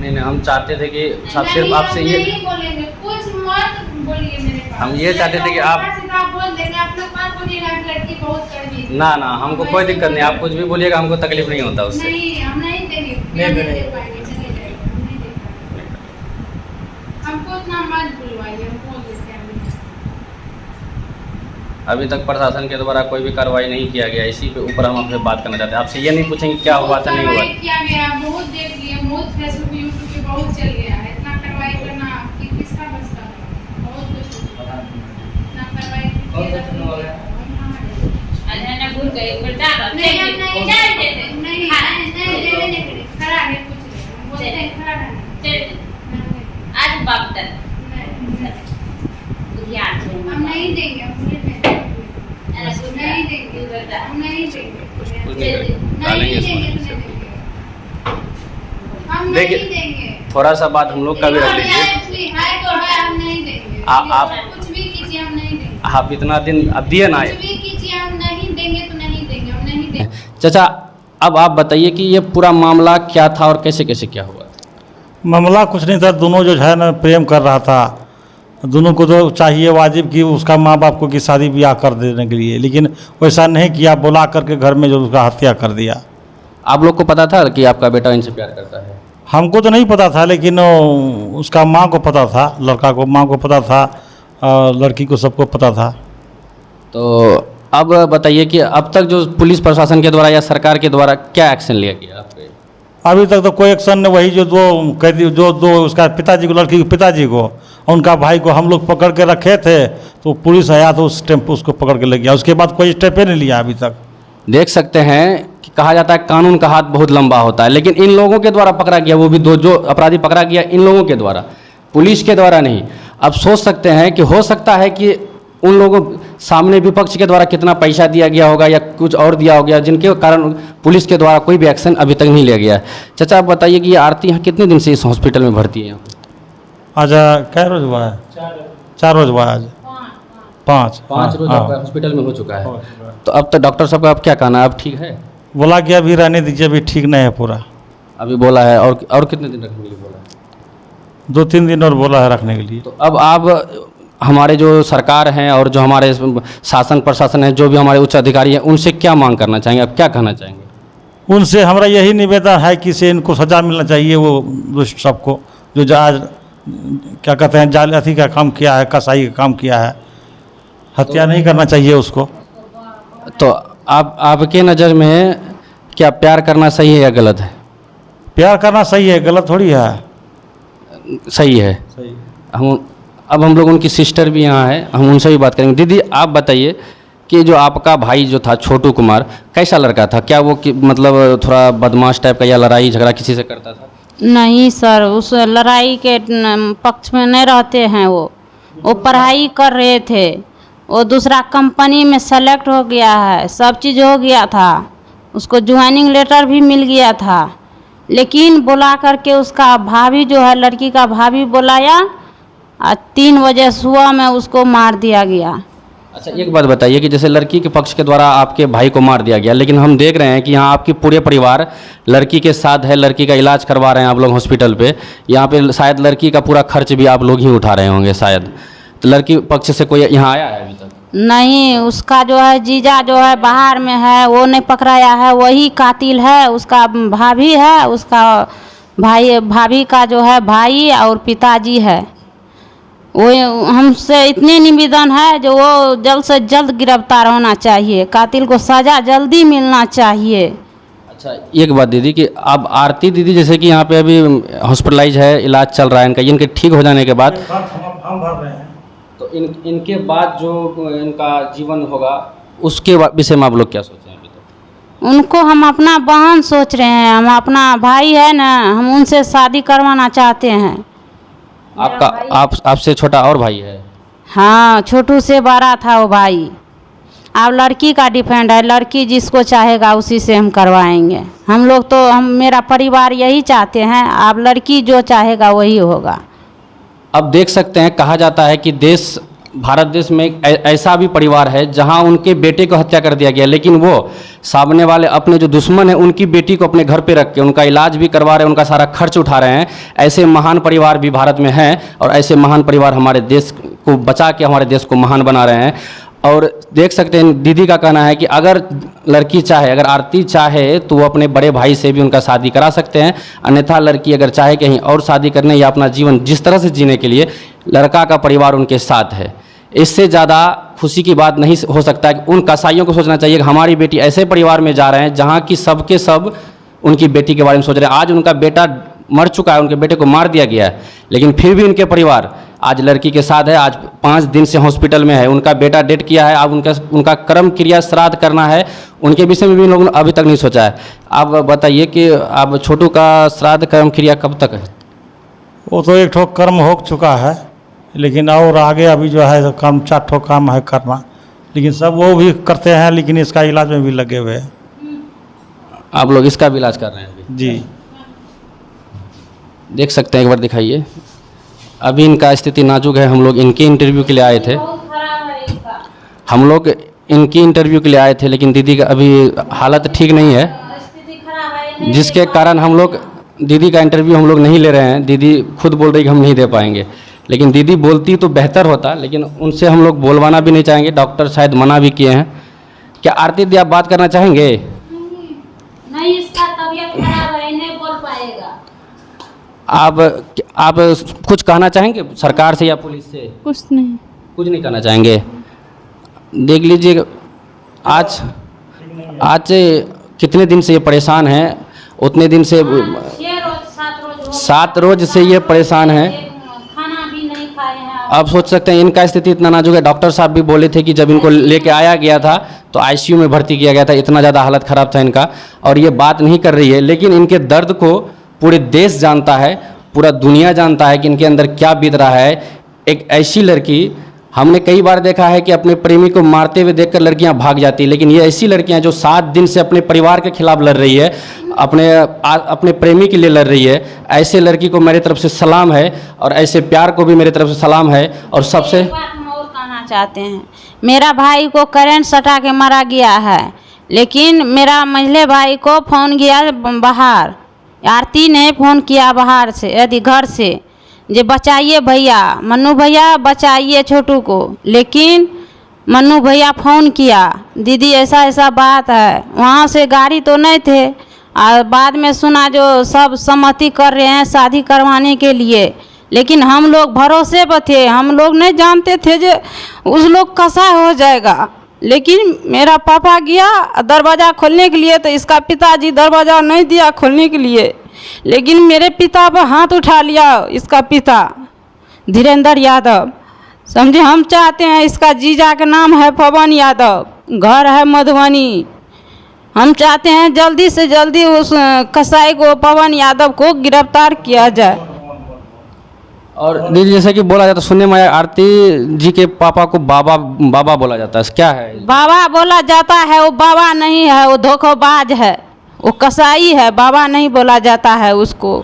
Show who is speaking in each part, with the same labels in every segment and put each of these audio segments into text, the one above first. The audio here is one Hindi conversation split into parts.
Speaker 1: नहीं, हम चाहते थे कि सिर्फ आपसे ये
Speaker 2: नहीं बोलेंगे, कुछ मत बोलिए मेरे पास।
Speaker 1: हम ये चाहते थे कि आप
Speaker 2: बोल देंगे, अपना बात बोलिएगा कि लड़की बहुत कर्मी है।
Speaker 1: ना हमको कोई दिक्कत नहीं, आप कुछ भी बोलिएगा, हमको तकलीफ नहीं होता उससे।
Speaker 2: नहीं, हम नहीं देंगे, नहीं दे पाएंगे, चले जाएगा, हम नहीं दे पाएंगे। हमको इतना मत बुलवाइए, हम बोल देते हैं
Speaker 1: अभी तक प्रशासन के द्वारा कोई भी कार्रवाई नहीं किया गया, इसी के ऊपर हम आपसे बात करना चाहते हैं। आपसे ये नहीं पूछेंगे क्या हुआ था, नहीं हुआ
Speaker 2: किया गया, बहुत देख लिए, बहुत फेसबुक यूट्यूब पे बहुत चल गया है। इतना कार्रवाई करना कि किसका बस का है? बहुत कुछ इतना कार्रवाई नहीं, हम नहीं देते, नहीं देते, खड़ा है कुछ नहीं, हम बोलते हैं खड़ा है,
Speaker 3: आज बाप तक
Speaker 2: हम नहीं देंगे, हम नहीं देंगे, नहीं देंगे, हम नहीं देंगे,
Speaker 1: कुछ
Speaker 2: नहीं
Speaker 1: नहीं
Speaker 2: देंगे,
Speaker 1: डालेंगे
Speaker 2: नहीं देंगे, हम नहीं
Speaker 1: देखिए,
Speaker 2: देंगे।
Speaker 1: थोड़ा सा बात हम लोग का भी रख लीजिए।
Speaker 2: है तो है, हम नहीं देंगे।
Speaker 1: आप
Speaker 2: कुछ भी कीजिए, हम नहीं देंगे।
Speaker 1: आप इतना दिन अब दिए ना।
Speaker 2: कुछ भी कीजिए, हम नहीं देंगे तो नहीं देंगे, हम नहीं देंगे।
Speaker 1: चाचा, अब आप बताइए कि ये पूरा मामला क्या था और कैसे कैसे क्या हुआ?
Speaker 4: मामला कुछ नहीं था, दोनों जो है ना प्रेम कर रहा था। दोनों को तो चाहिए वाजिब कि उसका माँ बाप को कि शादी ब्याह कर देने के लिए, लेकिन वैसा नहीं किया, बुला करके घर में जो उसका हत्या कर दिया।
Speaker 1: आप लोग को पता था कि आपका बेटा इनसे प्यार करता है?
Speaker 4: हमको तो नहीं पता था, लेकिन उसका माँ को पता था, लड़का को माँ को पता था, लड़की को सबको पता था।
Speaker 1: तो अब बताइए कि अब तक जो पुलिस प्रशासन के द्वारा या सरकार के द्वारा क्या एक्शन लिया गया आपके?
Speaker 4: अभी तक तो कोई एक्शन नहीं। वही जो दो कैदी, जो दो उसका पिताजी को, लड़की के पिताजी को, उनका भाई को हम लोग पकड़ के रखे थे, तो पुलिस आया तो उस टेम्पो उसको पकड़ के ले गया। उसके बाद कोई स्टेप ही नहीं लिया अभी तक।
Speaker 1: देख सकते हैं कि कहा जाता है कानून का हाथ बहुत लंबा होता है, लेकिन इन लोगों के द्वारा पकड़ा गया, वो भी दो जो अपराधी पकड़ा गया इन लोगों के द्वारा, पुलिस के द्वारा नहीं। अब सोच सकते हैं कि हो सकता है कि उन लोगों सामने विपक्ष के द्वारा कितना पैसा दिया गया होगा या कुछ और दिया हो गया, जिनके कारण पुलिस के द्वारा कोई भी एक्शन अभी तक नहीं लिया गया है। चाचा, आप बताइए कि ये आरती यहाँ कितने दिन से इस हॉस्पिटल में भर्ती है?
Speaker 4: आज क्या रोज हुआ है? 4 रोज हुआ है आज। 5
Speaker 1: रोज आपका हॉस्पिटल में हो चुका है। तो अब तो डॉक्टर साहब का अब क्या कहना है, अब ठीक है?
Speaker 4: बोला कि अभी रहने दीजिए, अभी ठीक नहीं है पूरा।
Speaker 1: अभी बोला है और कितने दिन रखने के लिए बोला है?
Speaker 4: 2-3 दिन और बोला है रखने के लिए।
Speaker 1: तो अब आप हमारे जो सरकार हैं और जो हमारे शासन प्रशासन है, जो भी हमारे उच्च अधिकारी हैं, उनसे क्या मांग करना चाहेंगे, आप क्या कहना चाहेंगे?
Speaker 4: उनसे हमारा यही निवेदन है कि से इनको सज़ा मिलना चाहिए, वो दुष्ट सबको जो आज क्या कहते हैं जालियाती का काम किया है, कसाई का काम किया है। हत्या नहीं करना चाहिए उसको।
Speaker 1: तो आपके नज़र में क्या प्यार करना सही है या गलत है?
Speaker 4: प्यार करना सही है, गलत थोड़ी है।
Speaker 1: सही है। अब हम लोग उनकी सिस्टर भी यहाँ है, हम उनसे भी बात करेंगे। दीदी, आप बताइए कि जो आपका भाई जो था छोटू कुमार, कैसा लड़का था? क्या वो मतलब थोड़ा बदमाश टाइप का या लड़ाई झगड़ा किसी से करता था?
Speaker 3: नहीं सर, उस लड़ाई के पक्ष में नहीं रहते हैं। वो पढ़ाई कर रहे थे, वो दूसरा कंपनी में सेलेक्ट हो गया है, सब चीज़ हो गया था, उसको ज्वाइनिंग लेटर भी मिल गया था, लेकिन बुला करके उसका भाभी जो है, लड़की का भाभी बुलाया और 3 बजे सुबह में उसको मार दिया गया।
Speaker 1: अच्छा, एक बात बताइए कि जैसे लड़की के पक्ष के द्वारा आपके भाई को मार दिया गया, लेकिन हम देख रहे हैं कि यहाँ आपकी पूरे परिवार लड़की के साथ है, लड़की का इलाज करवा रहे हैं आप लोग हॉस्पिटल पे। यहाँ पे शायद लड़की का पूरा खर्च भी आप लोग ही उठा रहे होंगे शायद। तो लड़की पक्ष से कोई यहाँ आया है अभी तक?
Speaker 3: नहीं, उसका जो है जीजा जो है बाहर में है, वो नहीं पकड़ाया है, वही कातिल है। उसका भाभी है, उसका भाभी का जो है भाई और पिताजी है। वो हमसे इतने निवेदन है जो वो जल्द से जल्द गिरफ्तार होना चाहिए, कातिल को सज़ा जल्दी मिलना चाहिए।
Speaker 1: अच्छा, एक बात दीदी कि अब आरती दीदी जैसे कि यहाँ पे अभी हॉस्पिटलाइज है, इलाज चल रहा है इनका, इनके ठीक हो जाने के बाद
Speaker 4: हम भर रहे हैं,
Speaker 1: तो इनके बाद जो इनका जीवन होगा उसके विषय में आप लोग क्या सोच रहे हैं अभी तक?
Speaker 3: उनको हम अपना बहन सोच रहे हैं, हम अपना भाई है ना, हम उनसे शादी करवाना चाहते हैं।
Speaker 1: आपका आपसे छोटा और भाई है?
Speaker 3: हाँ, छोटू से बड़ा था वो भाई। अब लड़की का डिपेंड है, लड़की जिसको चाहेगा उसी से हम करवाएंगे। हम लोग तो मेरा परिवार यही चाहते हैं, अब लड़की जो चाहेगा वही होगा।
Speaker 1: अब देश सकते हैं, कहा जाता है कि देश भारत देश में एक ऐसा भी परिवार है जहां उनके बेटे को हत्या कर दिया गया, लेकिन वो सामने वाले अपने जो दुश्मन हैं उनकी बेटी को अपने घर पे रख के उनका इलाज भी करवा रहे हैं, उनका सारा खर्च उठा रहे हैं। ऐसे महान परिवार भी भारत में हैं और ऐसे महान परिवार हमारे देश को बचा के हमारे देश को महान बना रहे हैं। और देख सकते हैं दीदी का कहना है कि अगर लड़की चाहे, अगर आरती चाहे तो वो अपने बड़े भाई से भी उनका शादी करा सकते हैं, अन्यथा लड़की अगर चाहे कहीं और शादी करने या अपना जीवन जिस तरह से जीने के लिए लड़का का परिवार उनके साथ है। इससे ज़्यादा खुशी की बात नहीं हो सकता है। उन कसाईयों को सोचना चाहिए कि हमारी बेटी ऐसे परिवार में जा रहे हैं जहाँ की सबके सब उनकी बेटी के बारे में सोच रहे हैं। आज उनका बेटा मर चुका है, उनके बेटे को मार दिया गया है, लेकिन फिर भी उनके परिवार आज लड़की के साथ है। आज 5 दिन से हॉस्पिटल में है, उनका बेटा डेथ किया है। अब उनका कर्म क्रिया श्राद्ध करना है, उनके विषय में भी लोगों ने अभी तक नहीं सोचा है। आप बताइए कि अब छोटू का श्राद्ध कर्म क्रिया कब तक है?
Speaker 4: वो तो एक ठो कर्म हो चुका है, लेकिन और आगे अभी जो है काम 4 ठो काम है करना, लेकिन सब वो भी करते हैं, लेकिन इसका इलाज में भी लगे हुए हैं।
Speaker 1: आप लोग इसका भी इलाज कर रहे हैं अभी?
Speaker 4: जी
Speaker 1: देख सकते हैं, एक बार दिखाइए। अभी इनका स्थिति नाजुक है। हम लोग इनके इंटरव्यू के लिए आए थे, हम लोग इनकी इंटरव्यू के लिए आए थे, लेकिन दीदी का अभी हालत ठीक नहीं है, जिसके कारण हम लोग दीदी का इंटरव्यू हम लोग नहीं ले रहे हैं। दीदी खुद बोल रही कि हम नहीं दे पाएंगे, लेकिन दीदी बोलती तो बेहतर होता, लेकिन उनसे हम लोग बोलवाना भी नहीं चाहेंगे। डॉक्टर शायद मना भी किए हैं। क्या आरती दी आप बात करना चाहेंगे?
Speaker 3: नहीं, इसका तबीयत खराब है, नहीं बोल पाएगा।
Speaker 1: आप कुछ कहना चाहेंगे सरकार से या पुलिस से?
Speaker 3: कुछ नहीं
Speaker 1: कहना चाहेंगे? देख लीजिए, आज कितने दिन से ये परेशान हैं, उतने दिन से 7 रोज से ये परेशान हैं।
Speaker 3: खाना भी नहीं खाए हैं।
Speaker 1: आप सोच सकते हैं इनका स्थिति इतना नाजुक है। डॉक्टर साहब भी बोले थे कि जब इनको लेके आया गया था तो आईसीयू में भर्ती किया गया था, इतना ज़्यादा हालत ख़राब था इनका, और ये बात नहीं कर रही है। लेकिन इनके दर्द को पूरे देश जानता है, पूरा दुनिया जानता है कि इनके अंदर क्या बीत रहा है। एक ऐसी लड़की हमने कई बार देखा है कि अपने प्रेमी को मारते हुए देखकर लड़कियां भाग जाती, लेकिन ये ऐसी लड़कियां जो 7 दिन से अपने परिवार के खिलाफ लड़ रही है, अपने प्रेमी के लिए लड़ रही है। ऐसे लड़की को मेरी तरफ से सलाम है और ऐसे प्यार को भी मेरी तरफ से सलाम है। और सबसे
Speaker 3: एक बात हम और कहना चाहते हैं, मेरा भाई को करंट सटा के मारा गया है, लेकिन मेरा मंझले भाई को फ़ोन किया बाहर, आरती ने फ़ोन किया बाहर से, यदि घर से, जे बचाइए भैया, मन्नू भैया बचाइए छोटू को। लेकिन मन्नू भैया फ़ोन किया, दीदी ऐसा ऐसा बात है। वहाँ से गाड़ी तो नहीं थे, और बाद में सुना जो सब सहमति कर रहे हैं शादी करवाने के लिए, लेकिन हम लोग भरोसे पर थे, हम लोग नहीं जानते थे जो उस लोग कैसा हो जाएगा। लेकिन मेरा पापा गया दरवाज़ा खोलने के लिए, तो इसका पिताजी दरवाज़ा नहीं दिया खोलने के लिए, लेकिन मेरे पिता पर हाथ उठा लिया इसका पिता धीरेंद्र यादव। समझे, हम चाहते हैं, इसका जीजा का नाम है पवन यादव, घर है मधुबनी। हम चाहते हैं जल्दी से जल्दी उस कसाई को, पवन यादव को गिरफ्तार किया जाए।
Speaker 1: और दीदी जैसे कि बोला जाता, सुनने में आया आरती जी के पापा को बाबा बाबा बोला जाता है, क्या है? बाबा
Speaker 3: बोला जाता है, वो बाबा नहीं है, वो धोखेबाज है, वो कसाई है, बाबा नहीं बोला जाता है उसको।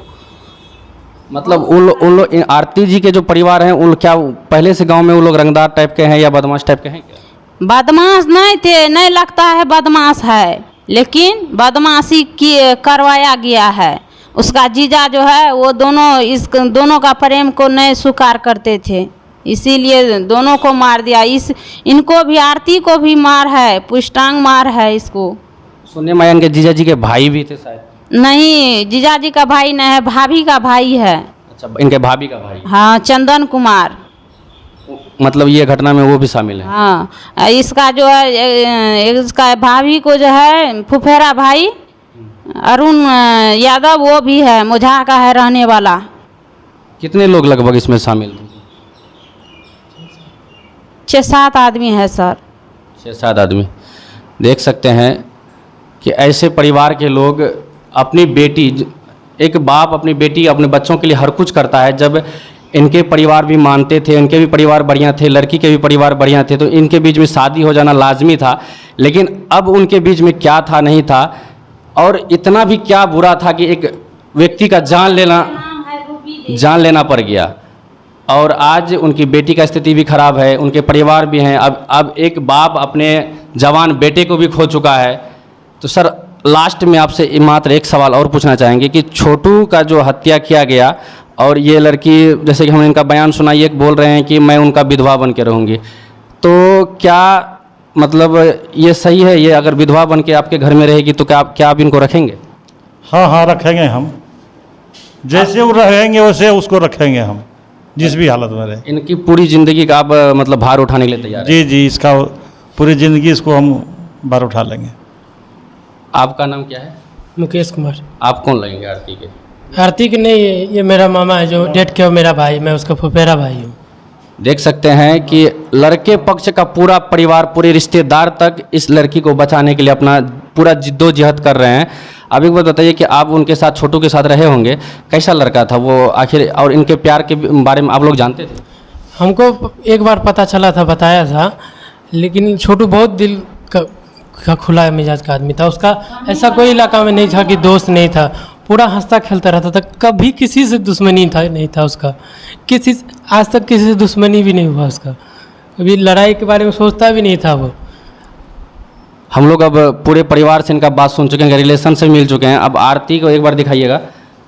Speaker 1: मतलब उन लोग आरती जी के जो परिवार हैं, उन क्या पहले से गांव में वो लोग रंगदार टाइप के हैं या बदमाश टाइप के हैं क्या?
Speaker 3: बदमाश नहीं थे, नहीं लगता है बदमाश है, लेकिन बदमाशी की करवाया गया है। उसका जीजा जो है वो दोनों का प्रेम को नहीं स्वीकार करते थे, इसीलिए दोनों को मार दिया। इनको भी, आरती को भी मार है, पुष्टांग मार है इसको।
Speaker 1: सुनने में इनके जीजा जी के भाई भी थे शायद?
Speaker 3: नहीं, जीजा जी का भाई नहीं है, भाभी का भाई है।
Speaker 1: अच्छा, इनके भाभी का भाई?
Speaker 3: हाँ, चंदन कुमार।
Speaker 1: मतलब ये घटना में वो भी शामिल है?
Speaker 3: हाँ, इसका जो है, इसका भाभी को जो है फुफेरा भाई अरुण यादव, वो भी है, मुझा का है रहने वाला।
Speaker 1: कितने लोग लगभग इसमें शामिल थे?
Speaker 3: 6-7 आदमी है सर।
Speaker 1: 6-7 आदमी। देख सकते हैं कि ऐसे परिवार के लोग अपनी बेटी, एक बाप अपनी बेटी, अपने बच्चों के लिए हर कुछ करता है। जब इनके परिवार भी मानते थे, इनके भी परिवार बढ़िया थे, लड़की के भी परिवार बढ़िया थे, तो इनके बीच में शादी हो जाना लाजमी था। लेकिन अब उनके बीच में क्या था नहीं था, और इतना भी क्या बुरा था कि एक व्यक्ति का जान लेना पड़ गया। और आज उनकी बेटी का स्थिति भी खराब है, उनके परिवार भी हैं। अब एक बाप अपने जवान बेटे को भी खो चुका है। तो सर लास्ट में आपसे मात्र एक सवाल और पूछना चाहेंगे कि छोटू का जो हत्या किया गया और ये लड़की, जैसे कि हमने इनका बयान सुना, ये बोल रहे हैं कि मैं उनका विधवा बन के रहूँगी, तो क्या मतलब ये सही है? ये अगर विधवा बन के आपके घर में रहेगी तो क्या आप इनको रखेंगे?
Speaker 4: हाँ हाँ रखेंगे हम, जैसे वो रहेंगे वैसे उसको रखेंगे हम, जिस भी हालत में रहे।
Speaker 1: इनकी पूरी ज़िंदगी का आप मतलब भार उठाने के लिए तैयार हैं?
Speaker 4: जी जी, इसका पूरी ज़िंदगी इसको हम भार उठा लेंगे।
Speaker 1: आपका नाम क्या है?
Speaker 5: मुकेश कुमार।
Speaker 1: आप कौन लगेंगे आरती के?
Speaker 5: आरती की नहीं, ये मेरा मामा है जो डेट किया, मेरा भाई, मैं उसका फुफेरा भाई हूँ।
Speaker 1: देख सकते हैं कि लड़के पक्ष का पूरा परिवार, पूरे रिश्तेदार तक इस लड़की को बचाने के लिए अपना पूरा जिद्दोजहद कर रहे हैं। अब एक बात बताइए कि आप उनके साथ, छोटू के साथ रहे होंगे, कैसा लड़का था वो आखिर, और इनके प्यार के बारे में आप लोग जानते थे?
Speaker 5: हमको एक बार पता चला था, बताया था, लेकिन छोटू बहुत दिल का खुला मिजाज का आदमी था। उसका ऐसा कोई इलाका में नहीं था कि दोस्त नहीं था, पूरा हंसता खेलता रहता था, कभी किसी से दुश्मनी नहीं था उसका, आज तक किसी से दुश्मनी भी नहीं हुआ उसका, कभी लड़ाई के बारे में सोचता भी नहीं था वो।
Speaker 1: हम लोग अब पूरे परिवार से इनका बात सुन चुके हैं, रिलेशन से मिल चुके हैं। अब आरती को एक बार दिखाइएगा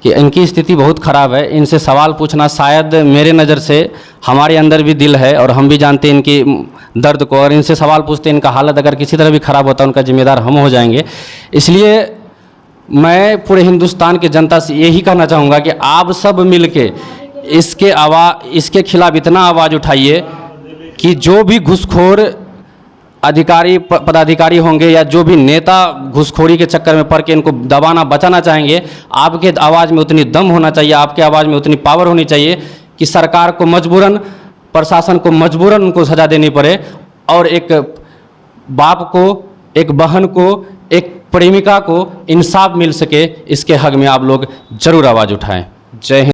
Speaker 1: कि इनकी स्थिति बहुत ख़राब है। इनसे सवाल पूछना शायद मेरे नज़र से, हमारे अंदर भी दिल है और हम भी जानते हैं इनकी दर्द को, और इनसे सवाल पूछते हैं, इनका हालत अगर किसी तरह भी ख़राब होता है उनका जिम्मेदार हम हो जाएंगे। इसलिए मैं पूरे हिंदुस्तान की जनता से यही कहना चाहूँगा कि आप सब मिलके इसके खिलाफ इतना आवाज़ उठाइए कि जो भी घूसखोर अधिकारी पदाधिकारी होंगे या जो भी नेता घूसखोरी के चक्कर में पड़ के इनको दबाना बचाना चाहेंगे, आपके आवाज़ में उतनी दम होना चाहिए, आपके आवाज़ में उतनी पावर होनी चाहिए कि सरकार को मजबूरन, प्रशासन को मजबूरन उनको सज़ा देनी पड़े, और एक बाप को, एक बहन को, एक प्रेमिका को इंसाफ मिल सके, इसके हक में आप लोग ज़रूर आवाज़ उठाएं। जय हिंद।